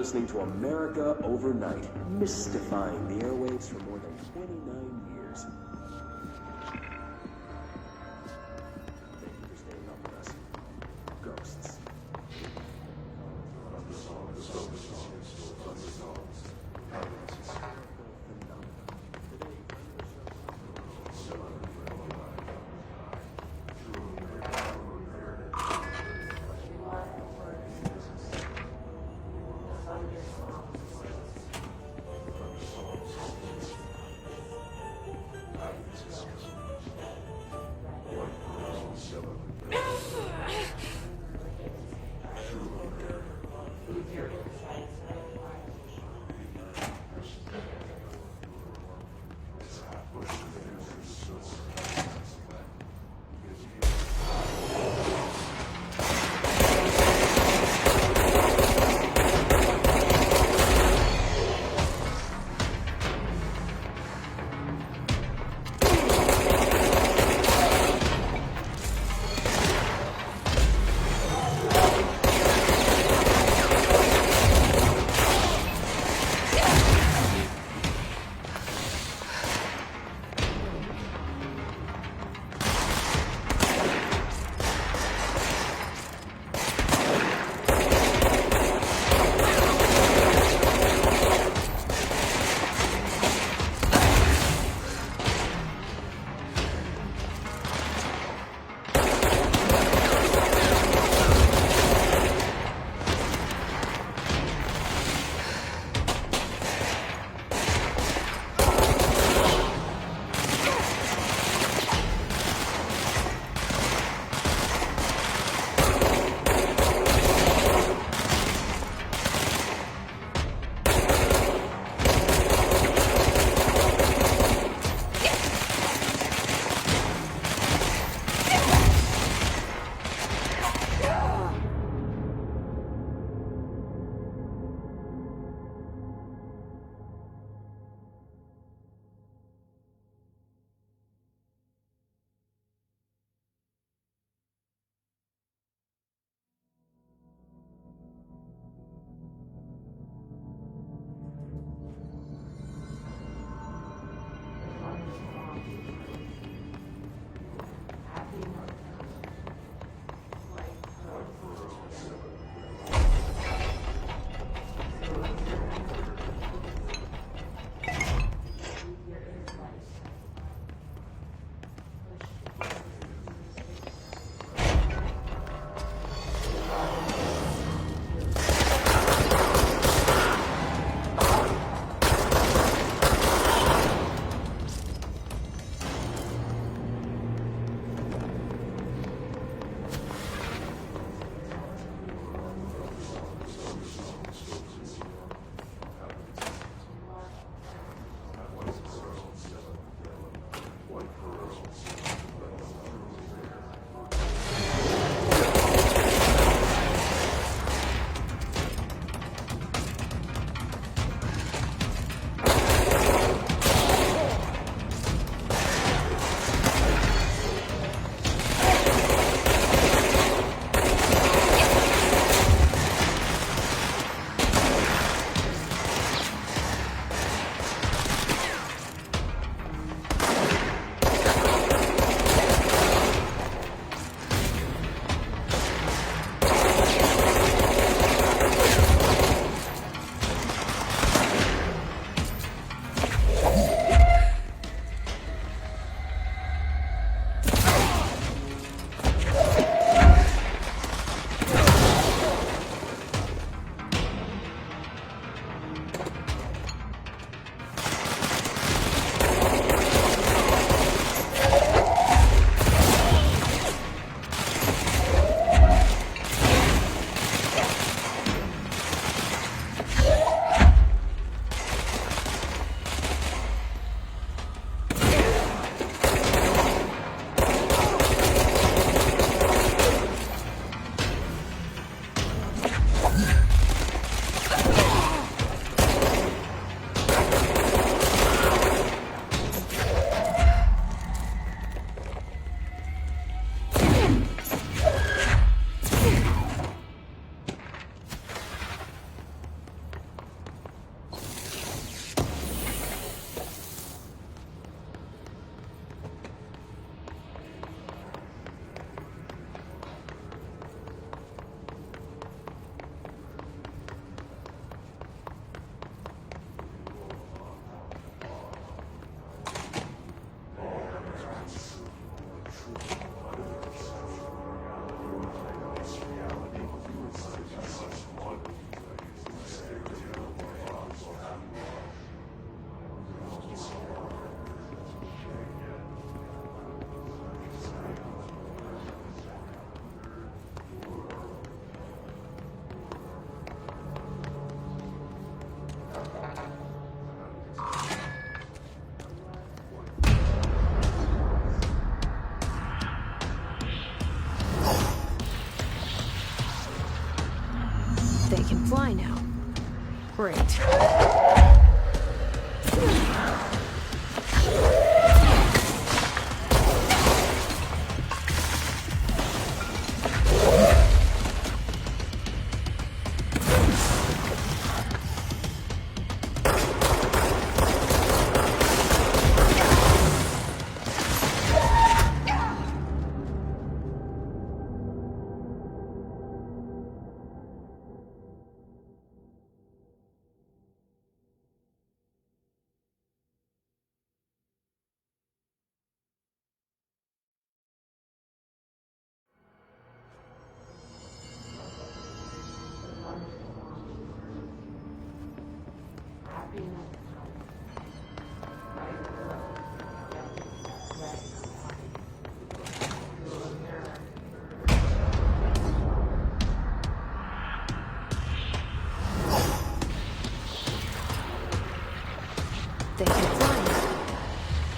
listening to America Overnight, mystifying the airwaves for more than 29 years. Thank you for staying up with us. Ghosts.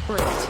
Great.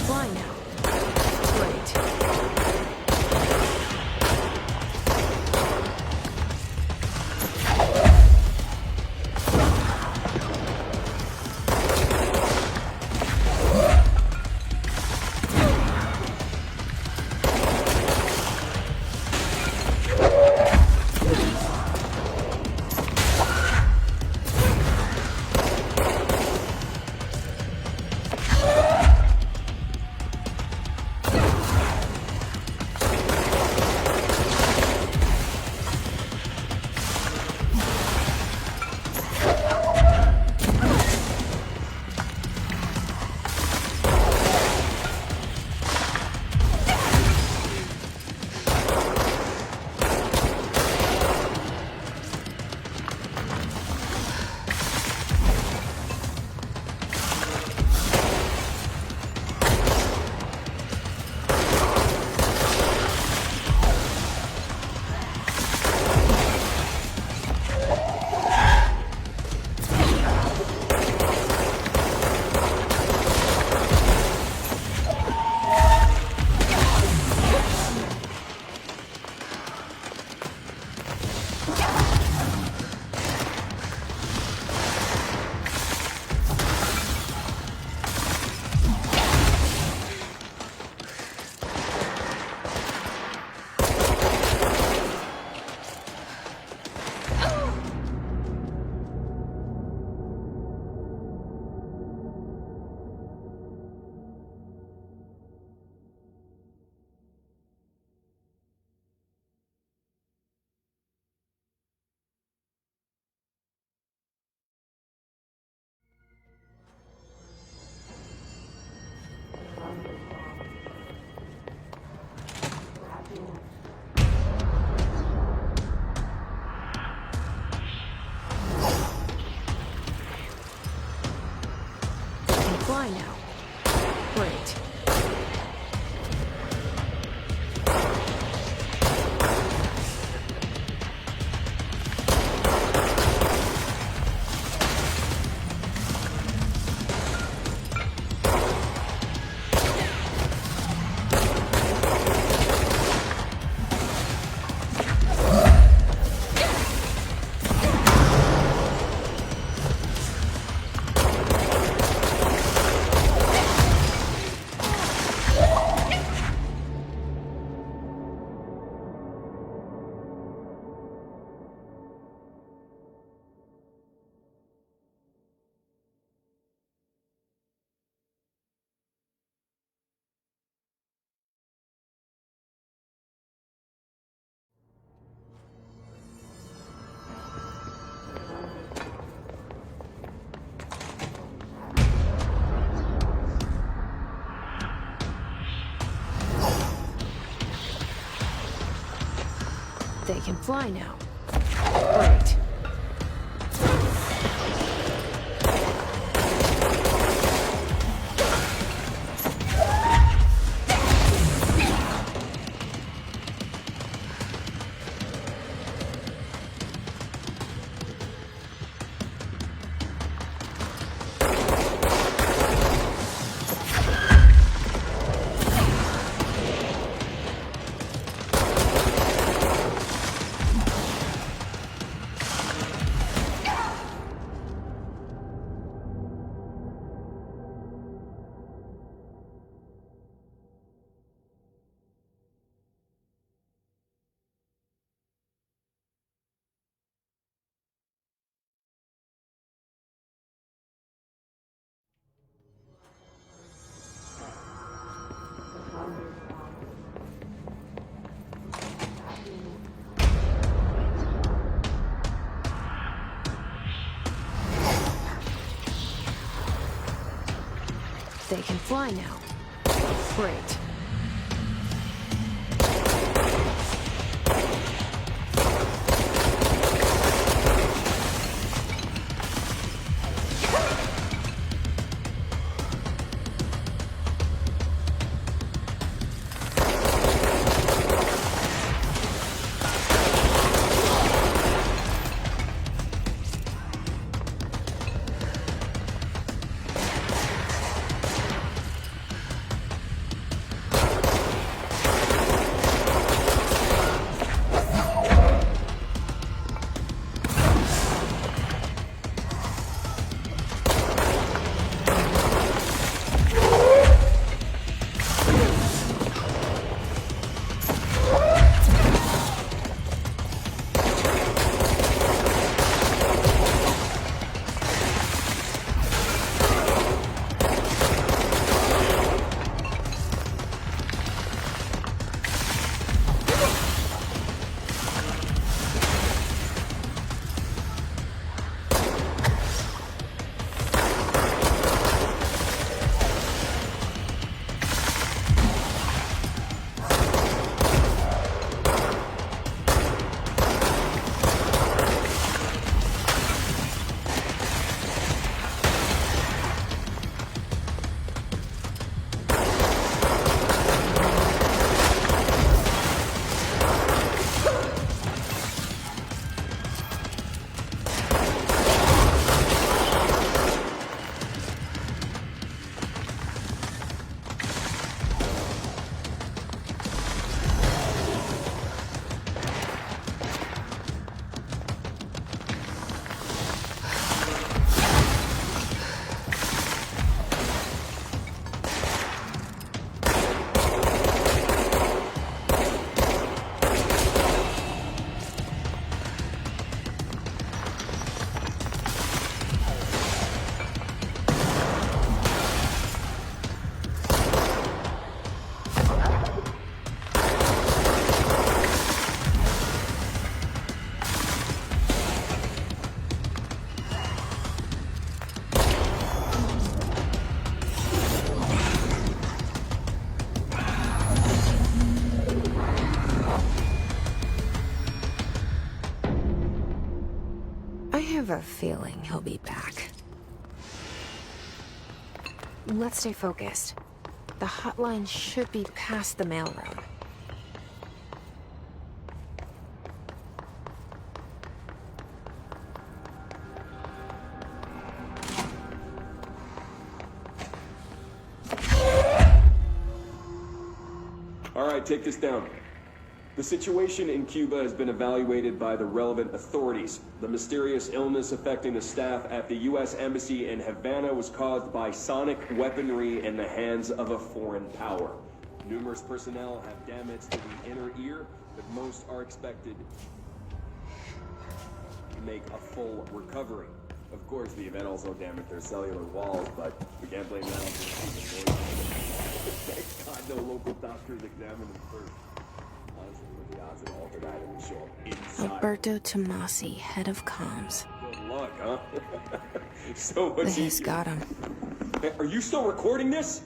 Fly now. Great. Fly now. Great. They can fly now. Great. They can fly now. Great. I have a feeling he'll be back. Let's stay focused. The hotline should be past the mailroom. All right, take this down. The situation in Cuba has been evaluated by the relevant authorities. The mysterious illness affecting the staff at the U.S. Embassy in Havana was caused by sonic weaponry in the hands of a foreign power. Numerous personnel have damage to the inner ear, but most are expected to make a full recovery. Of course, the event also damaged their cellular walls, but we can't blame that on the noise. Thank God no local doctors examined them first. Honestly, with the odds of altered item would show up inside. Alberto Tomasi, head of comms. Good luck, huh? So what's He's got him. Hey, are you still recording this?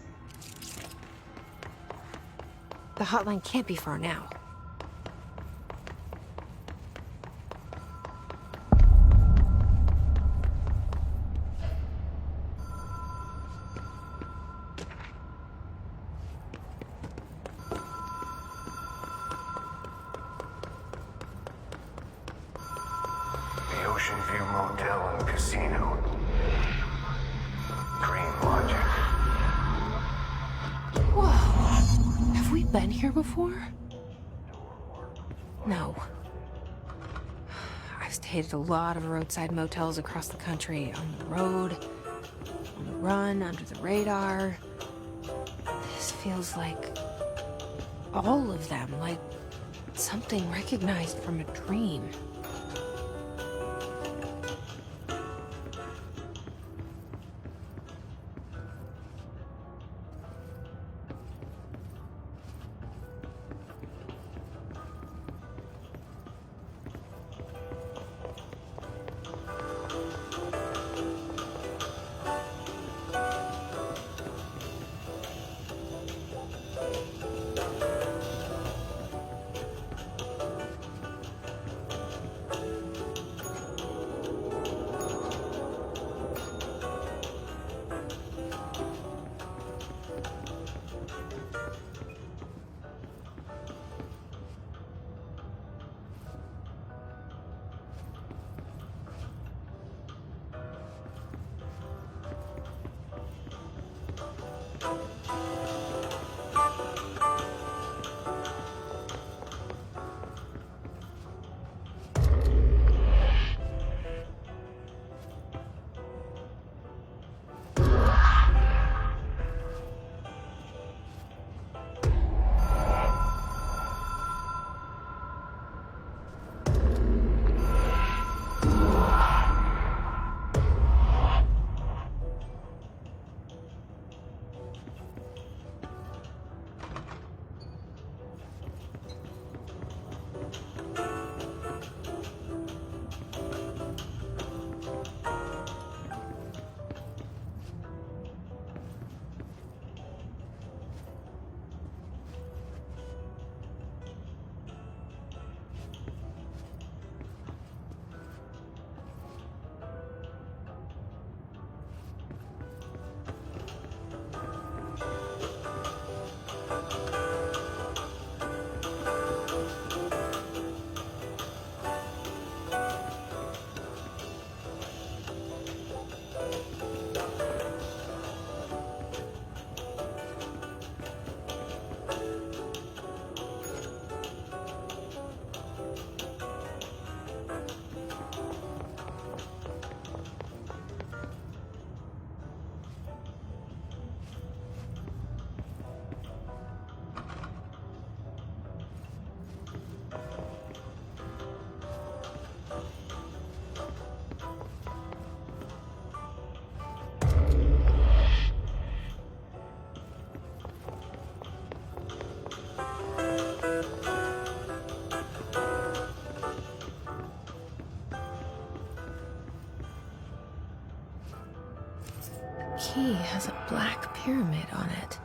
The hotline can't be far now. The Ocean View Motel and Casino. Dream Logic. Whoa. Have we been here before? No. I've stayed at a lot of roadside motels across the country. On the road, on the run, under the radar. This feels like all of them, like something recognized from a dream. key has a black pyramid on it.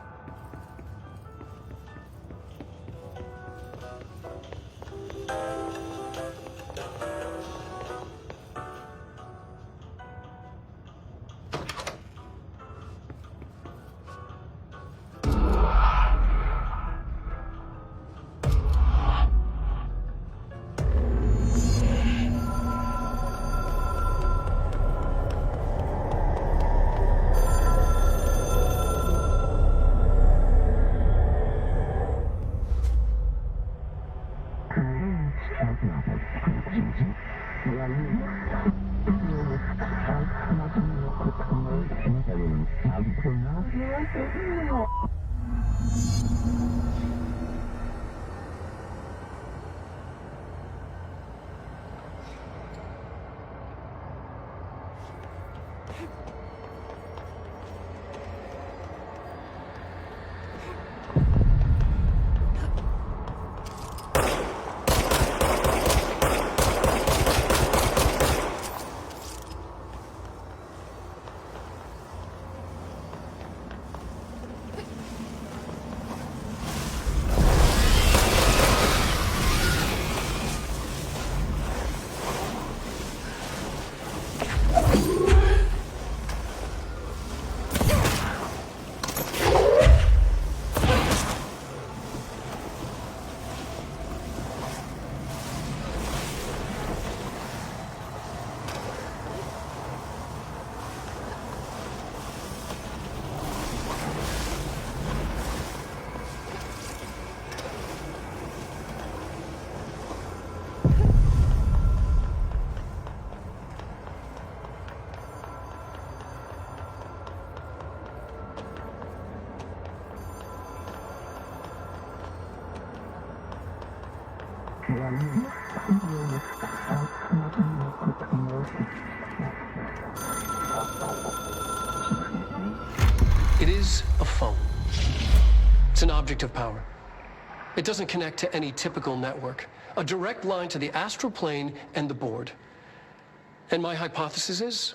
It is a phone. It's an object of power. It doesn't connect to any typical network. A direct line to the astral plane and the board. And my hypothesis is,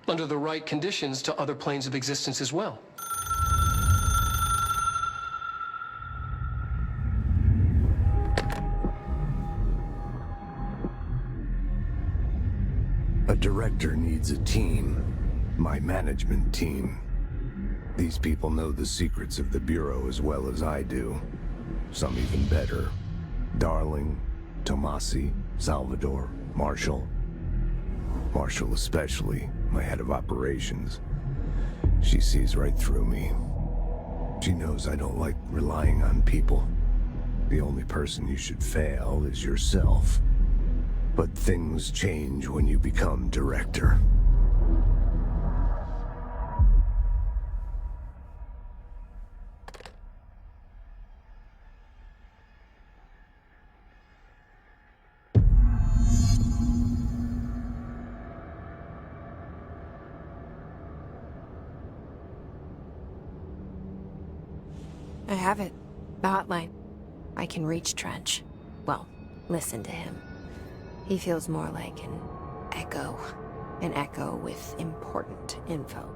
under the right conditions, to other planes of existence as well. A director needs a team. My management team. These people know the secrets of the Bureau as well as I do. Some even better. Darling, Tomasi, Salvador, Marshall. Marshall especially, my head of operations. She sees right through me. She knows I don't like relying on people. The only person you should fail is yourself. But things change when you become director. I have it. The hotline. I can reach Trench. Well, listen to him. He feels more like an echo. An echo with important info.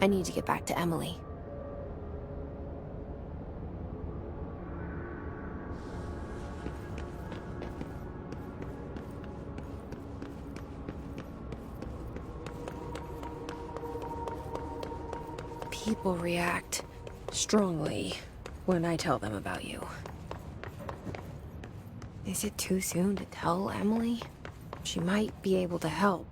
I need to get back to Emily. People react strongly when I tell them about you. Is it too soon to tell Emily? She might be able to help.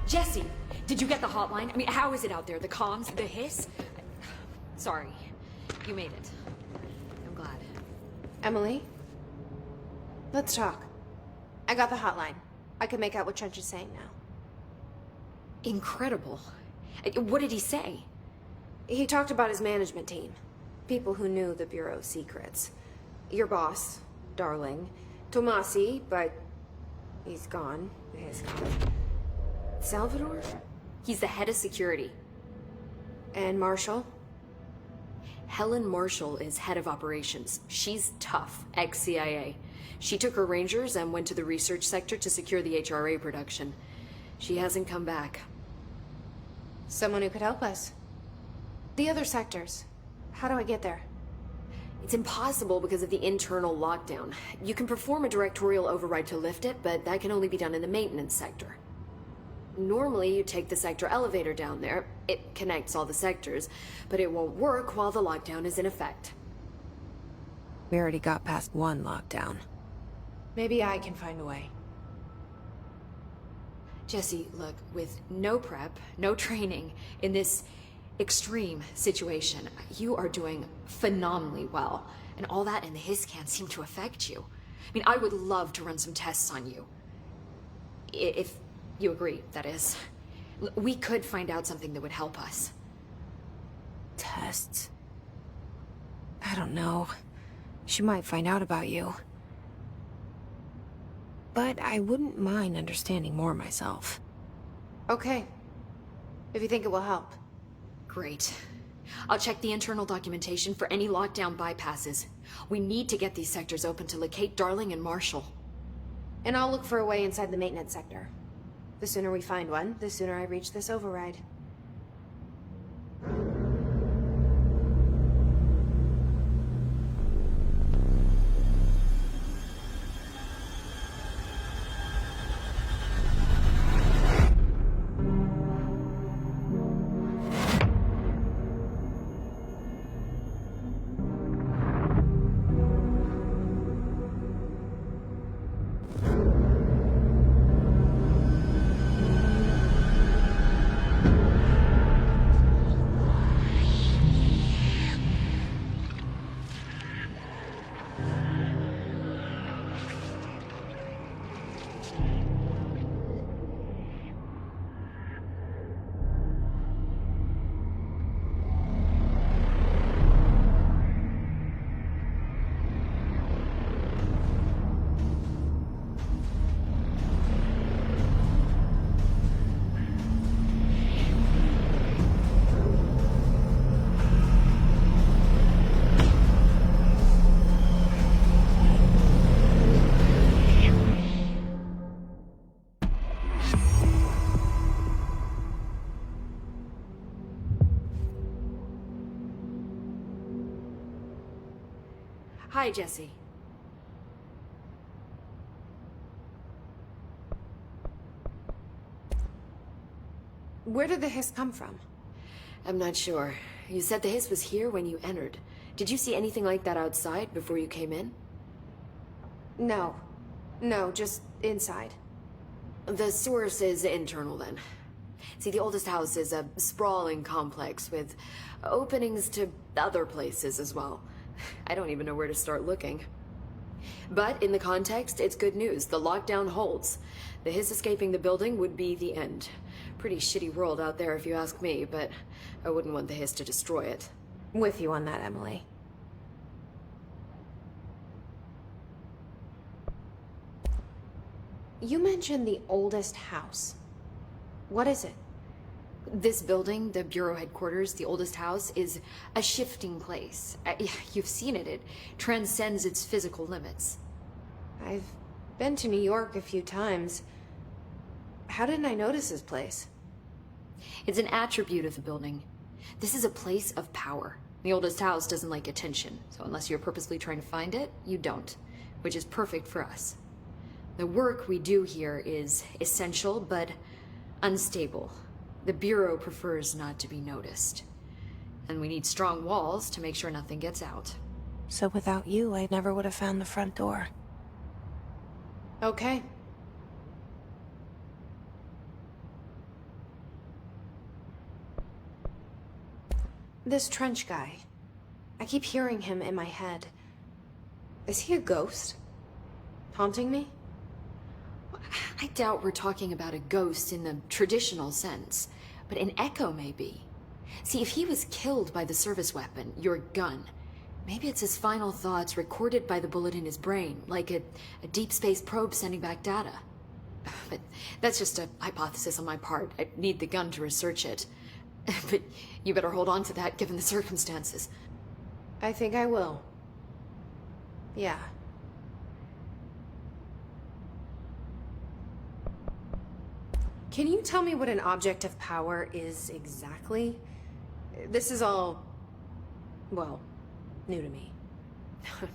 Jesse, did you get the hotline? I mean, how is it out there? The comms? The hiss? Sorry. You made it. I'm glad. Emily? Let's talk. I got the hotline. I can make out what Trench is saying now. Incredible. What did he say? He talked about his management team. People who knew the Bureau's secrets. Your boss, Darling. Tomasi, but he's gone. He's gone. Salvador? He's the head of security. And Marshall? Helen Marshall is head of operations. She's tough, ex-CIA. She took her Rangers and went to the research sector to secure the HRA production. She hasn't come back. Someone who could help us. The other sectors. How do I get there? It's impossible because of the internal lockdown. You can perform a directorial override to lift it, but that can only be done in the maintenance sector. Normally, you take the sector elevator down there. It connects all the sectors, but it won't work while the lockdown is in effect. We already got past one lockdown. Maybe I can find a way. Jesse, look, with no prep, no training, in this extreme situation, you are doing phenomenally well. And all that and the hiss can't seem to affect you. I mean, I would love to run some tests on you. If you agree, that is. We could find out something that would help us. Tests? I don't know. She might find out about you. But I wouldn't mind understanding more myself. Okay. If you think it will help. Great. I'll check the internal documentation for any lockdown bypasses. We need to get these sectors open to locate Darling and Marshall. And I'll look for a way inside the maintenance sector. The sooner we find one, the sooner I reach this override. Hi, Jesse. Where did the hiss come from? I'm not sure. You said the hiss was here when you entered. Did you see anything like that outside before you came in? No. No, just inside. The source is internal, then. See, the oldest house is a sprawling complex with openings to other places as well. I don't even know where to start looking. But in the context, it's good news. The lockdown holds. The hiss escaping the building would be the end. Pretty shitty world out there if you ask me, but I wouldn't want the hiss to destroy it. With you on that, Emily. You mentioned the oldest house. What is it? This building, the Bureau headquarters, the oldest house, is a shifting place. You've seen it. It transcends its physical limits. I've been to New York a few times. How didn't I notice this place? It's an attribute of the building. This is a place of power. The oldest house doesn't like attention, so unless you're purposely trying to find it, you don't, which is perfect for us. The work we do here is essential, but unstable. The Bureau prefers not to be noticed. And we need strong walls to make sure nothing gets out. So without you, I never would have found the front door. Okay. This Trench guy. I keep hearing him in my head. Is he a ghost? Haunting me? I doubt we're talking about a ghost in the traditional sense, but an echo maybe. See, if he was killed by the service weapon, your gun, maybe it's his final thoughts recorded by the bullet in his brain, like a deep space probe sending back data. But that's just a hypothesis on my part. I need the gun to research it. But you better hold on to that given the circumstances. I think I will. Yeah. Can you tell me what an object of power is exactly? This is all, well, new to me.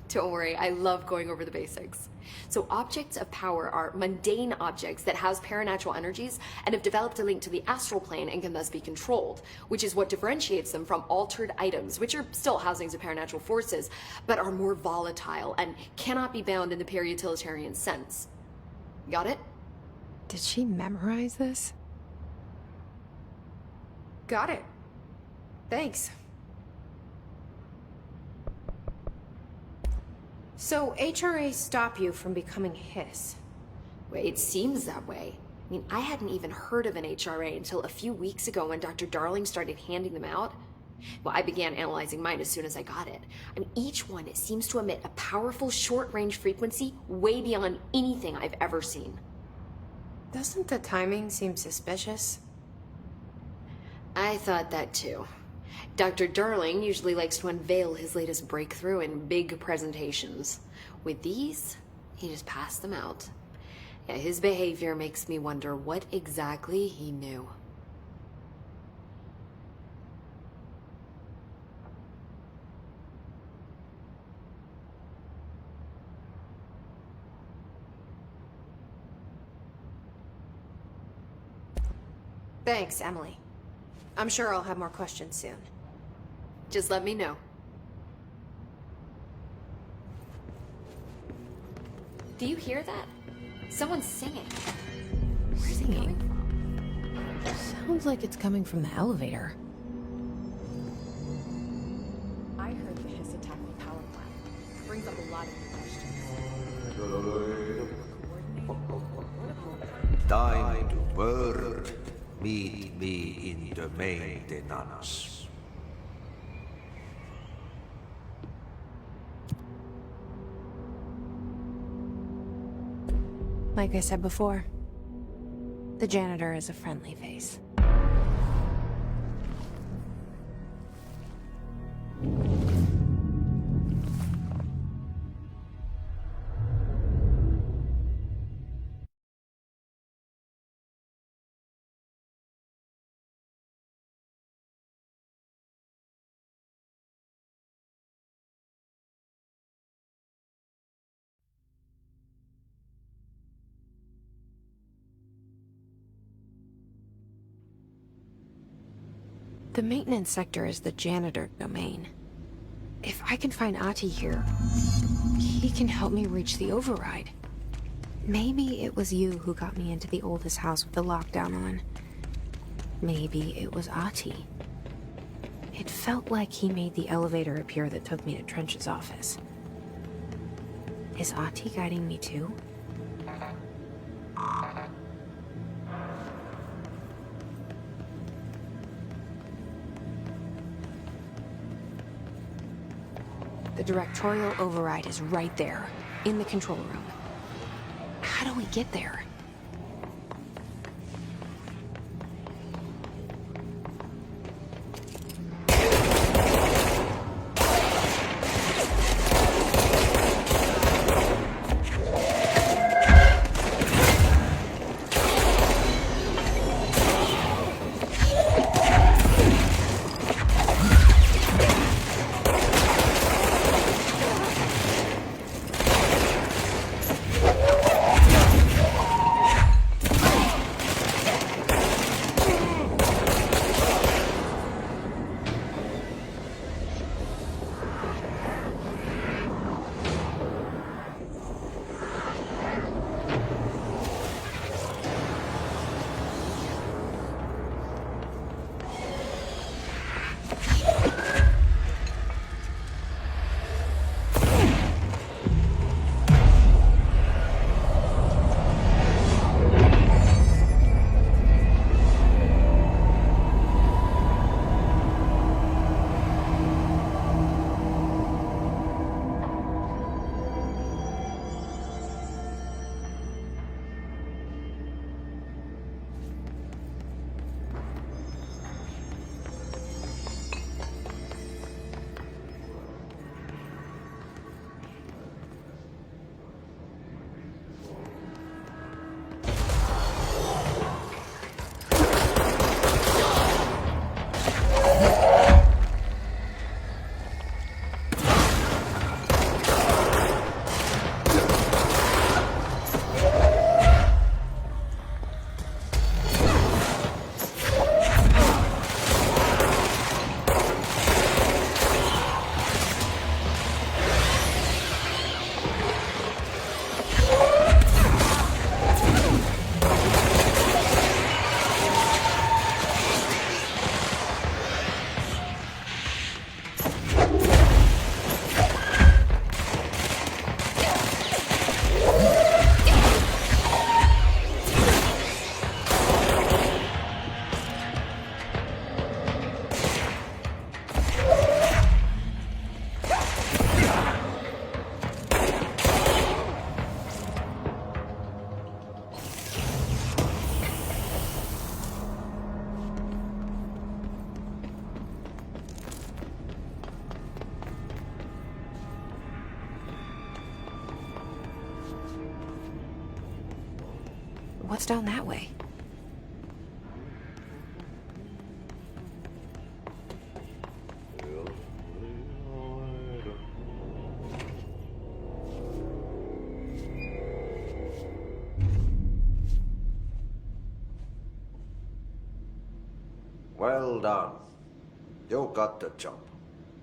Don't worry, I love going over the basics. So objects of power are mundane objects that house paranatural energies and have developed a link to the astral plane and can thus be controlled, which is what differentiates them from altered items, which are still housings of paranatural forces, but are more volatile and cannot be bound in the pure utilitarian sense. Got it? Did she memorize this? Got it. Thanks. So, HRA stop you from becoming Hiss? Well, it seems that way. I mean, I hadn't even heard of an HRA until a few weeks ago when Dr. Darling started handing them out. Well, I began analyzing mine as soon as I got it. I mean, each one seems to emit a powerful short-range frequency way beyond anything I've ever seen. Doesn't the timing seem suspicious? I thought that too. Dr. Darling usually likes to unveil his latest breakthrough in big presentations. With these, he just passed them out. Yeah, his behavior makes me wonder what exactly he knew. Thanks, Emily. I'm sure I'll have more questions soon. Just let me know. Do you hear that? Someone's singing. Where's it coming from? Sounds like it's coming from the elevator. I heard the Hiss attack the power plant. Brings up a lot of new questions. Time to burn. Meet me in the maintenance. Like I said before, the janitor is a friendly face. The maintenance sector is the janitor domain. If I can find Ahti here, he can help me reach the override. Maybe it was you who got me into the oldest house with the lockdown on. Maybe it was Ahti. It felt like he made the elevator appear that took me to Trench's office. Is Ahti guiding me too? The directorial override is right there, in the control room. How do we get there? What's down that way? Well done. You got the job.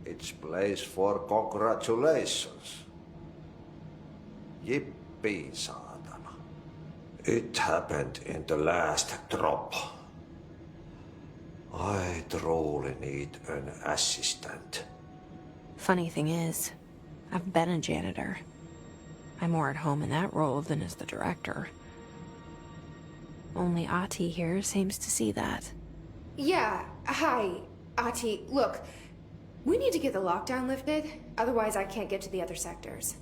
It's place for congratulations. Yippee, saatana. It happened in the last drop. I truly need an assistant. Funny thing is, I've been a janitor. I'm more at home in that role than as the director. Only Ahti here seems to see that. Yeah, hi, Ahti. Look, we need to get the lockdown lifted, otherwise I can't get to the other sectors.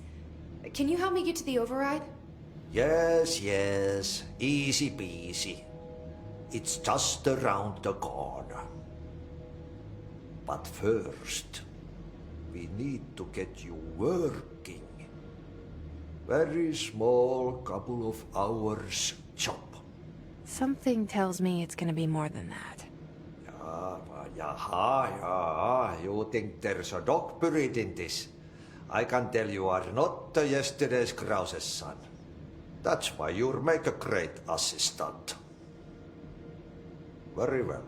Can you help me get to the override? Yes, yes. Easy peasy. It's just around the corner. But first, we need to get you working. Very small, couple of hours job. Something tells me it's gonna be more than that. Yaha. You think there's a dog buried in this? I can tell you are not yesterday's Krause's son. That's why you'll make a great assistant. Very well.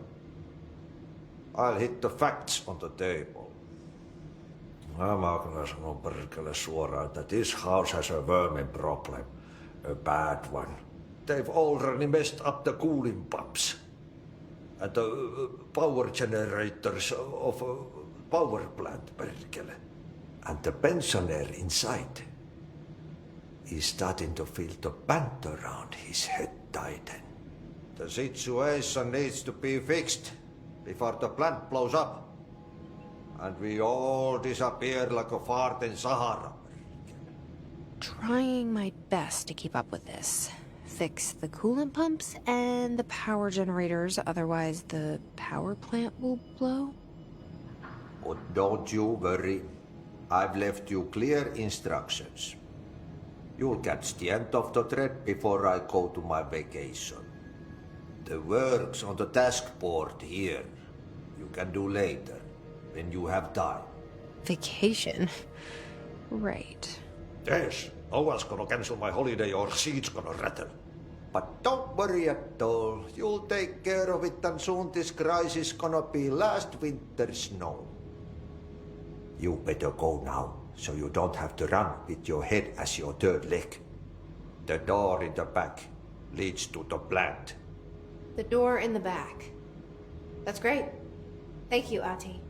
I'll hit the facts on the table. Mä kyllä sanon perkele suoraan, että this house has a vermin problem. A bad one. They've already messed up the cooling pumps. And the power generators of a power plant, perkele. And the pensioner inside is starting to feel the band around his head tighten. The situation needs to be fixed before the plant blows up. And we all disappear like a fart in Sahara. Trying my best to keep up with this. Fix the coolant pumps and the power generators, otherwise the power plant will blow. But don't you worry. I've left you clear instructions. You'll catch the end of the thread before I go to my vacation. The work's on the task board here. You can do later, when you have time. Vacation? Right. Yes, no one's gonna cancel my holiday or seat's gonna rattle. But don't worry at all. You'll take care of it and soon this crisis gonna be last winter's snow. You better go now, so you don't have to run with your head as your third leg. The door in the back leads to the plant. The door in the back. That's great. Thank you, Ahti.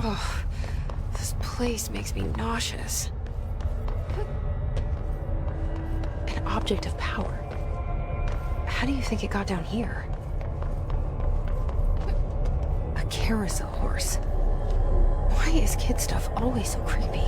Oh, this place makes me nauseous. An object of power. How do you think it got down here? A carousel horse. Why is kid stuff always so creepy?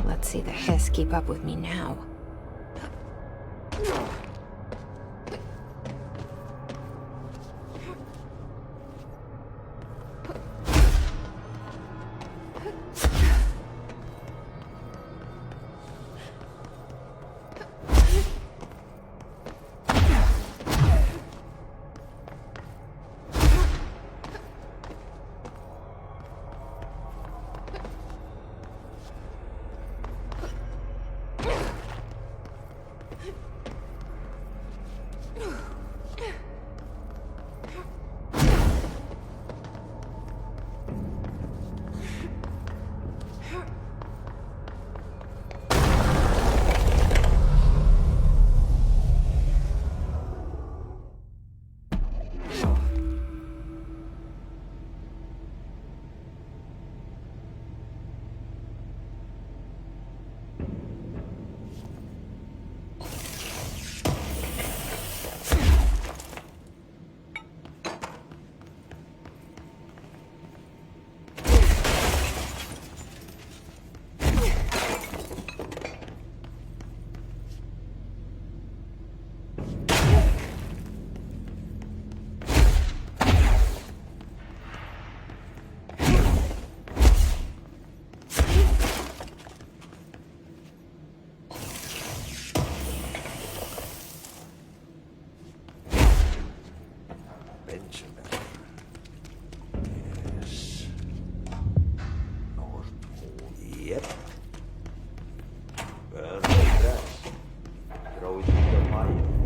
Let's see the Hiss keep up with me now.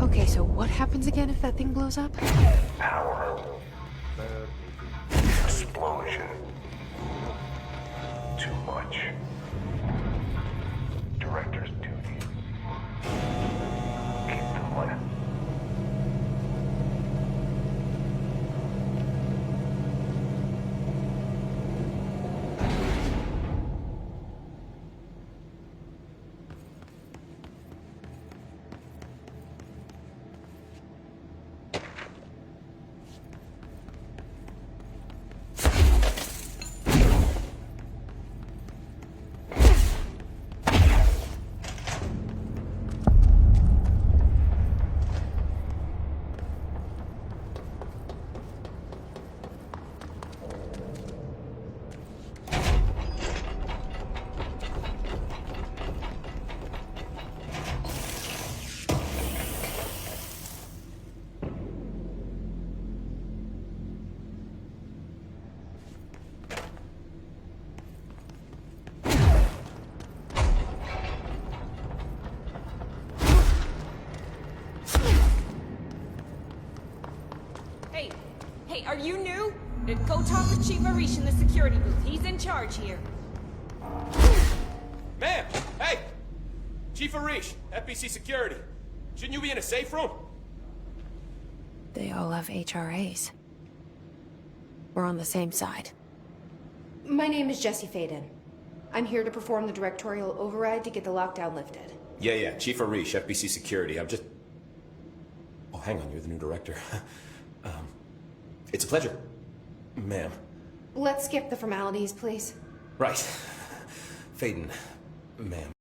Okay, so what happens again if that thing blows up? Power. Explosion. Too much. Director's duty. Keep the light. Hey, are you new? Then go talk with Chief Arish in the security booth. He's in charge here. Ma'am! Hey! Chief Arish, FBC Security. Shouldn't you be in a safe room? They all have HRAs. We're on the same side. My name is Jesse Faden. I'm here to perform the directorial override to get the lockdown lifted. Yeah, Chief Arish, FBC Security. I'm just... Oh, hang on, you're the new director. It's a pleasure, ma'am. Let's skip the formalities, please. Right. Faden, ma'am.